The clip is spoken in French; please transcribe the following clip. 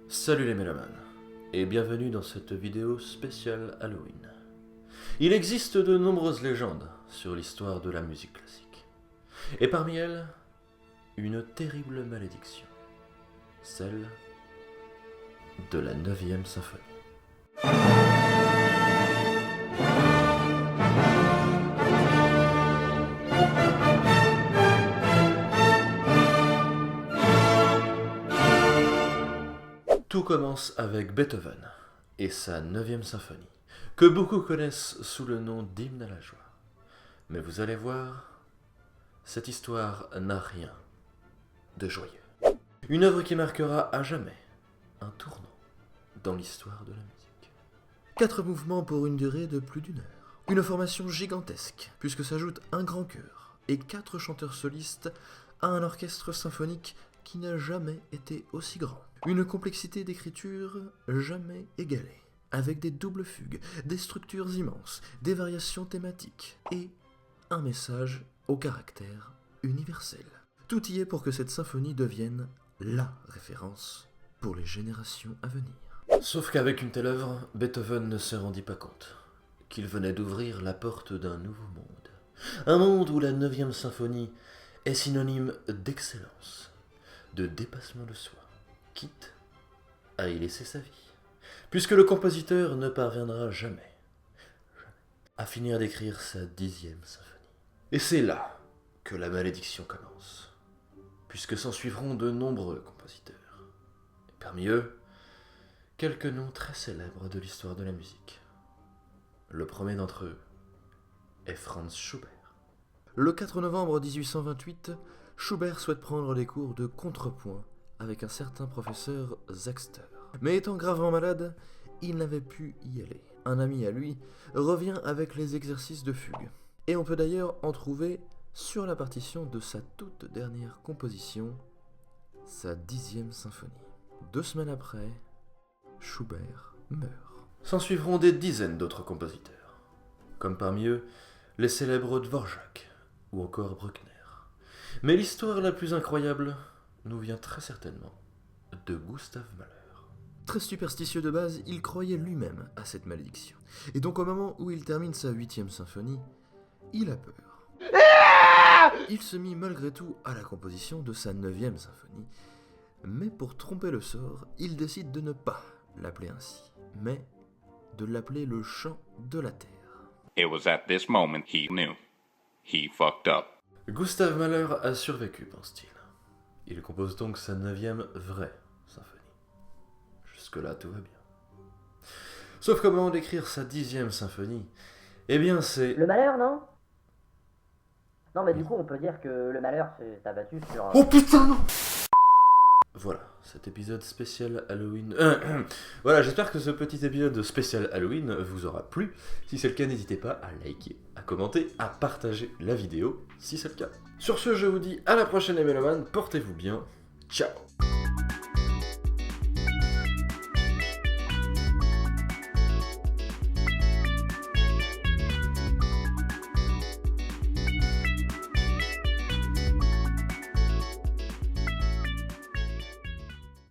Salut les mélomanes, et bienvenue dans cette vidéo spéciale Halloween. Il existe de nombreuses légendes sur l'histoire de la musique classique. Et parmi elles, une terrible malédiction. Celle de la 9e symphonie. Tout commence avec Beethoven et sa 9e symphonie, que beaucoup connaissent sous le nom d'hymne à la joie. Mais vous allez voir, cette histoire n'a rien de joyeux. Une œuvre qui marquera à jamais un tournant dans l'histoire de la musique. 4 mouvements pour une durée de plus d'1 heure. Une formation gigantesque, puisque s'ajoute un grand chœur et 4 chanteurs solistes à un orchestre symphonique qui n'a jamais été aussi grand. Une complexité d'écriture jamais égalée, avec des doubles fugues, des structures immenses, des variations thématiques et un message au caractère universel. Tout y est pour que cette symphonie devienne LA référence pour les générations à venir. Sauf qu'avec une telle œuvre, Beethoven ne se rendit pas compte qu'il venait d'ouvrir la porte d'un nouveau monde. Un monde où la 9e symphonie est synonyme d'excellence, de dépassement de soi, quitte à y laisser sa vie, puisque le compositeur ne parviendra jamais à finir d'écrire sa 10e symphonie. Et c'est là que la malédiction commence, puisque s'en suivront de nombreux compositeurs. Et parmi eux, quelques noms très célèbres de l'histoire de la musique. Le premier d'entre eux est Franz Schubert. Le 4 novembre 1828, Schubert souhaite prendre des cours de contrepoint avec un certain professeur Sechster. Mais étant gravement malade, il n'avait pu y aller. Un ami à lui revient avec les exercices de fugue. Et on peut d'ailleurs en trouver sur la partition de sa toute dernière composition, sa 10e symphonie. 2 semaines après, Schubert meurt. S'en suivront des dizaines d'autres compositeurs, comme parmi eux les célèbres Dvorak ou encore Bruckner. Mais l'histoire la plus incroyable nous vient très certainement de Gustav Mahler. Très superstitieux de base, il croyait lui-même à cette malédiction. Et donc au moment où il termine sa 8e symphonie, il a peur. Il se mit malgré tout à la composition de sa 9e symphonie, mais pour tromper le sort, il décide de ne pas l'appeler ainsi, mais de l'appeler le chant de la terre. It was at this moment he knew. He fucked up. Gustav Mahler a survécu, pense-t-il. Il compose donc sa 9e vraie symphonie. Jusque-là, tout va bien. Sauf qu'au moment d'écrire sa 10e symphonie, eh bien c'est... Le malheur, non? Non, mais du coup, on peut dire que le malheur s'est abattu sur... Oh putain, non! Voilà, cet épisode spécial Halloween... Voilà, j'espère que ce petit épisode spécial Halloween vous aura plu. Si c'est le cas, n'hésitez pas à liker, à commenter, à partager la vidéo, si c'est le cas. Sur ce, je vous dis à la prochaine les mélomanes, portez-vous bien, ciao!